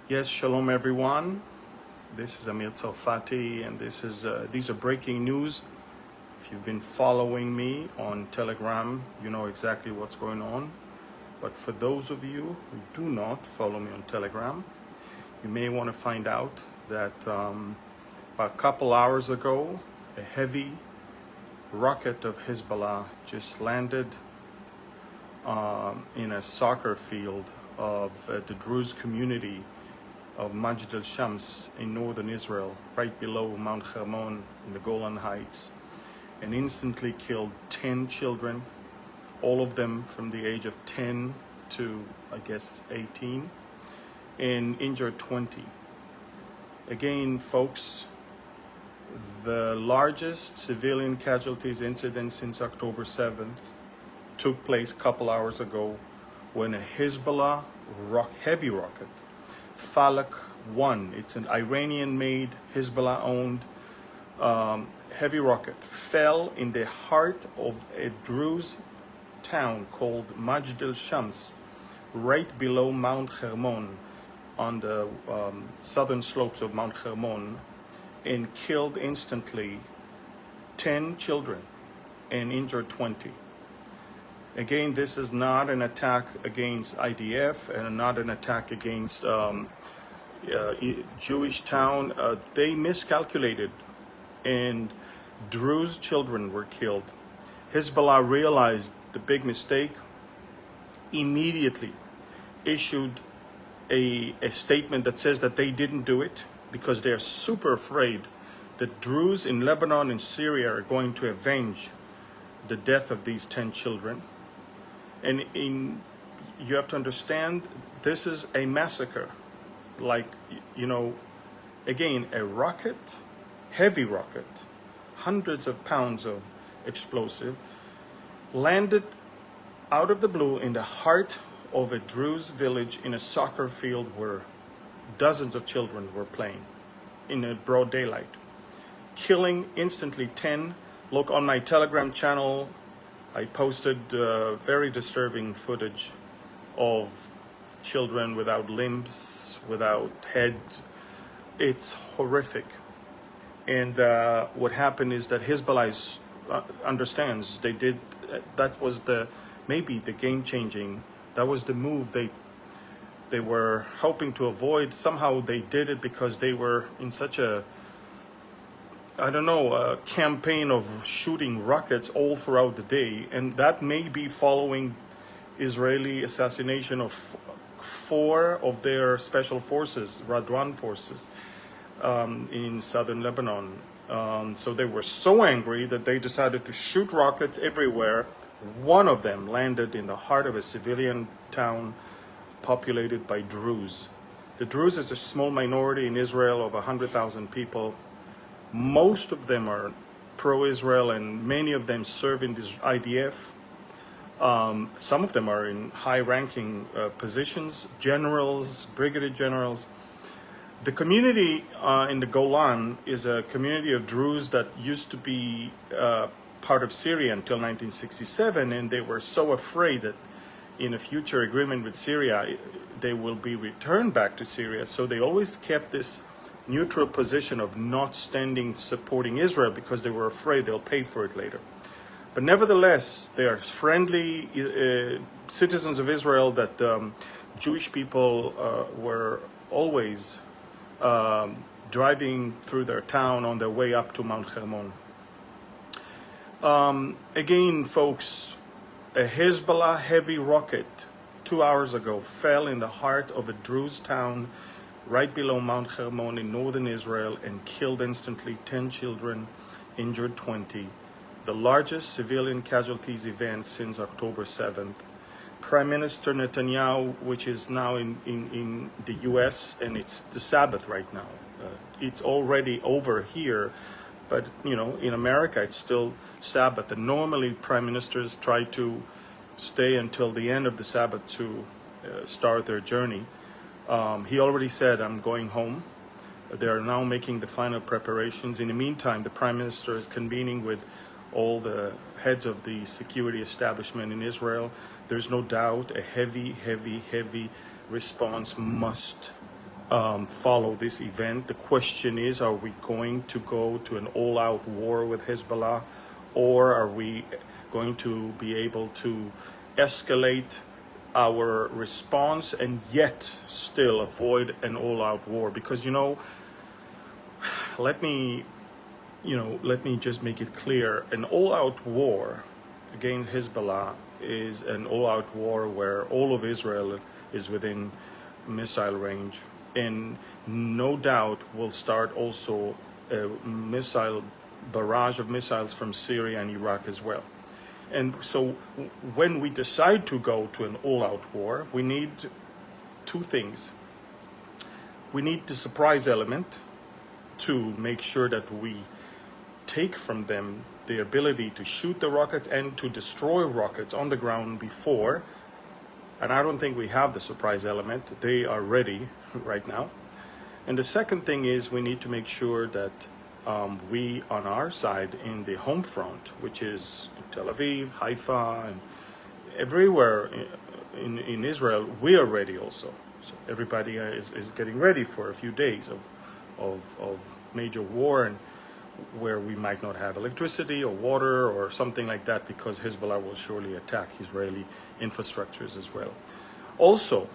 Yes, shalom everyone. This is Amir Tsarfati, and these are breaking news. If you've been following me on Telegram, you know exactly what's going on. But for those of you who do not follow me on Telegram, you may want to find out that about a couple hours ago, a heavy rocket of Hezbollah just landed in a soccer field of the Druze community of Majdal Shams in northern Israel, right below Mount Hermon in the Golan Heights, and instantly killed 10 children, all of them from the age of 10 to, I guess, 18, and injured 20. Again, folks, the largest civilian casualties incident since October 7th took place a couple hours ago when a Hezbollah heavy rocket, Falak 1, it's an Iranian-made, Hezbollah-owned heavy rocket, fell in the heart of a Druze town called Majdal Shams, right below Mount Hermon, on the southern slopes of Mount Hermon, and killed instantly 10 children and injured 20. Again, this is not an attack against IDF and not an attack against Jewish town. They miscalculated, and Druze children were killed. Hezbollah realized the big mistake, immediately issued a statement that says that they didn't do it because they're super afraid that Druze in Lebanon and Syria are going to avenge the death of these 10 children. And you have to understand, this is a massacre. Like, you know, again, a rocket, heavy rocket, hundreds of pounds of explosive, landed out of the blue in the heart of a Druze village in a soccer field where dozens of children were playing in a broad daylight, killing instantly 10. Look on my Telegram channel, I posted very disturbing footage of children without limbs, without head. It's horrific. And what happened is that Hezbollah understands they did, that was maybe the game-changing, that was the move they were hoping to avoid. Somehow they did it because they were in such a, I don't know, a campaign of shooting rockets all throughout the day. And that may be following Israeli assassination of 4 of their special forces, Radwan forces, in southern Lebanon. So they were so angry that they decided to shoot rockets everywhere. One of them landed in the heart of a civilian town populated by Druze. The Druze is a small minority in Israel of 100,000 people. Most of them are pro-Israel, and many of them serve in this IDF. Some of them are in high-ranking positions, generals, brigadier generals. The community in the Golan is a community of Druze that used to be part of Syria until 1967, and they were so afraid that in a future agreement with Syria, they will be returned back to Syria. So they always kept this neutral position of not supporting Israel because they were afraid they'll pay for it later. But nevertheless, they are friendly citizens of Israel that Jewish people were always driving through their town on their way up to Mount Hermon. Again, folks, a Hezbollah heavy rocket 2 hours ago fell in the heart of a Druze town right below Mount Hermon in northern Israel and killed instantly 10 children, injured 20. The largest civilian casualties event since October 7th. Prime Minister Netanyahu, which is now in the US, and it's the Sabbath right now. It's already over here, but you know, in America it's still Sabbath. And normally prime ministers try to stay until the end of the Sabbath to start their journey. He already said, I'm going home. They are now making the final preparations. In the meantime, the prime minister is convening with all the heads of the security establishment in Israel. There's no doubt a heavy response must follow this event. The question is, are we going to go to an all-out war with Hezbollah, or are we going to be able to escalate our response and yet still avoid an all-out war? Because, let me just make it clear, an all-out war against Hezbollah is an all-out war where all of Israel is within missile range, and no doubt will start also a missile barrage of missiles from Syria and Iraq as well. And so when we decide to go to an all-out war, we need two things. We need the surprise element to make sure that we take from them the ability to shoot the rockets and to destroy rockets on the ground before. And I don't think we have the surprise element. They are ready right now. And the second thing is we need to make sure that we, on our side, in the home front, which is Tel Aviv, Haifa, and everywhere in Israel, we are ready also. So everybody is getting ready for a few days of major war, and where we might not have electricity or water or something like that, because Hezbollah will surely attack Israeli infrastructures as well. Also,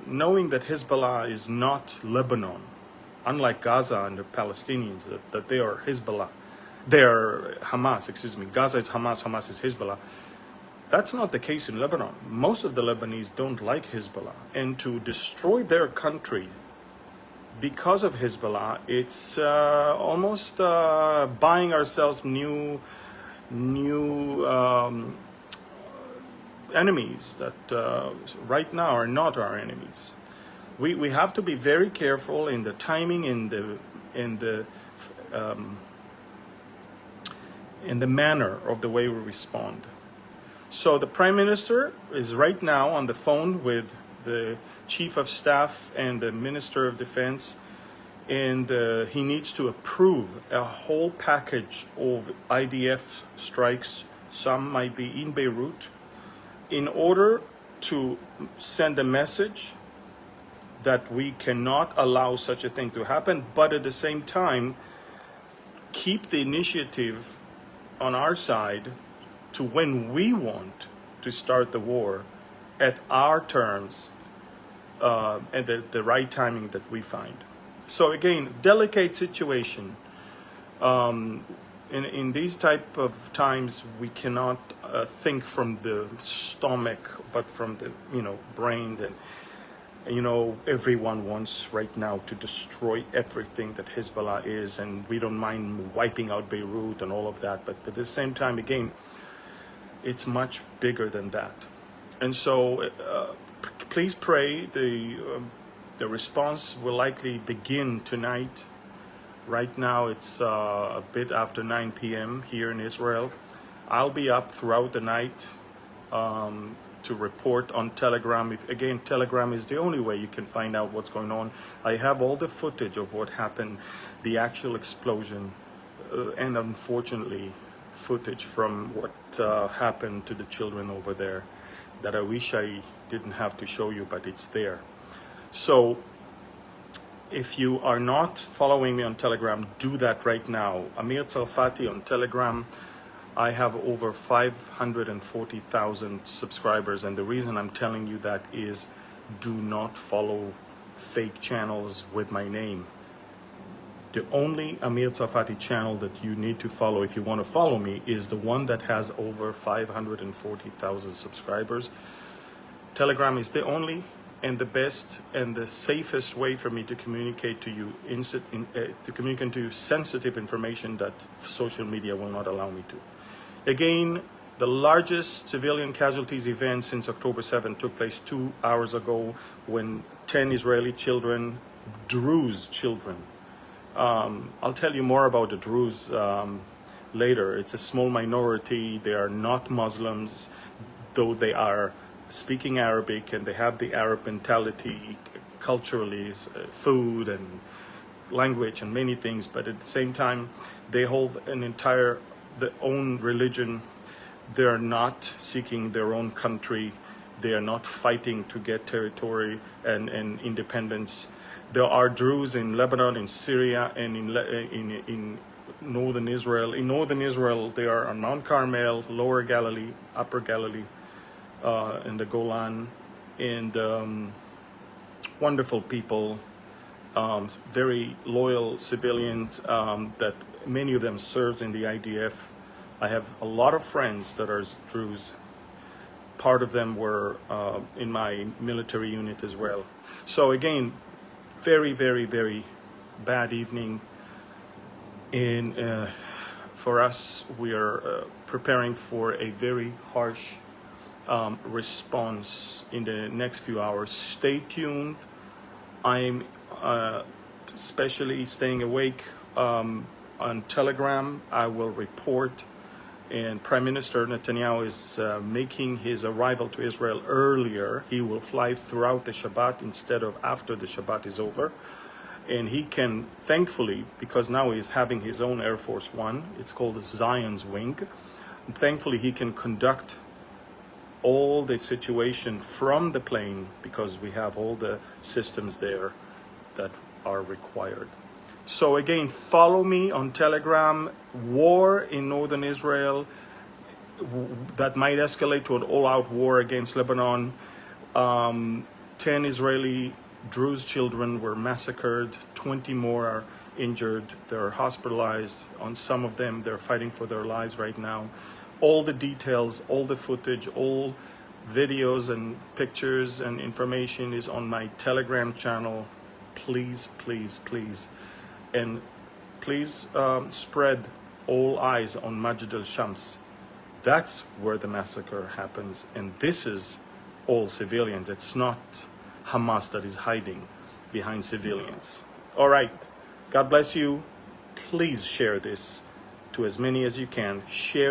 knowing that Hezbollah is not Lebanon, unlike Gaza and the Palestinians, that they are Hezbollah, they are Hamas, Gaza is Hamas, Hamas is Hezbollah. That's not the case in Lebanon. Most of the Lebanese don't like Hezbollah, and to destroy their country because of Hezbollah, it's almost buying ourselves new enemies that right now are not our enemies. We have to be very careful in the timing, in the manner of the way we respond. So the Prime Minister is right now on the phone with the Chief of Staff and the Minister of Defense, and he needs to approve a whole package of IDF strikes, some might be in Beirut, in order to send a message that we cannot allow such a thing to happen, but at the same time keep the initiative on our side to when we want to start the war at our terms, and the right timing that we find. So again, delicate situation. In these type of times, we cannot think from the stomach, but from the brain. And everyone wants right now to destroy everything that Hezbollah is, and we don't mind wiping out Beirut and all of that. But at the same time, again, it's much bigger than that. And so please pray. The response will likely begin tonight. Right now it's a bit after 9 p.m. here in Israel. I'll be up throughout the night to report on Telegram. Again, Telegram is the only way you can find out what's going on. I have all the footage of what happened, the actual explosion, and unfortunately footage from what happened to the children over there that I wish I didn't have to show you, but it's there. So if you are not following me on Telegram, do that right now. Amir Tsarfati on Telegram. I have over 540,000 subscribers, and the reason I'm telling you that is do not follow fake channels with my name. The only Amir Tsarfati channel that you need to follow if you want to follow me is the one that has over 540,000 subscribers. Telegram is the only and the best and the safest way for me to communicate to you, sensitive information that social media will not allow me to. Again, the largest civilian casualties event since October 7 took place 2 hours ago when 10 Israeli children, Druze children, I'll tell you more about the Druze later. It's a small minority. They are not Muslims, though they are speaking Arabic and they have the Arab mentality culturally, food and language and many things, but at the same time they hold their own religion. They are not seeking their own country. They are not fighting to get territory and independence. There are Druze in Lebanon, in Syria, and in northern Israel. In northern Israel, they are on Mount Carmel, Lower Galilee, Upper Galilee, in the Golan, and wonderful people, very loyal civilians that many of them serves in the IDF. I have a lot of friends that are Druze. Part of them were in my military unit as well. So again, very, very, very bad evening. And for us, we are preparing for a very harsh response in the next few hours. Stay tuned. I'm especially staying awake on Telegram. I will report. And Prime Minister Netanyahu is making his arrival to Israel earlier. He will fly throughout the Shabbat instead of after the Shabbat is over. And he can, thankfully, because now he's having his own Air Force One, it's called the Zion's Wing. And thankfully, he can conduct all the situation from the plane because we have all the systems there that are required. So again, follow me on Telegram. War in northern Israel that might escalate to an all-out war against Lebanon. 10 Israeli Druze children were massacred. 20 more are injured. They're hospitalized. On some of them, they're fighting for their lives right now. All the details, all the footage, all videos and pictures and information is on my Telegram channel. Please, please, please. And please spread all eyes on Majdal Shams. That's where the massacre happens. And this is all civilians. It's not Hamas that is hiding behind civilians. All right. God bless you. Please share this to as many as you can. Share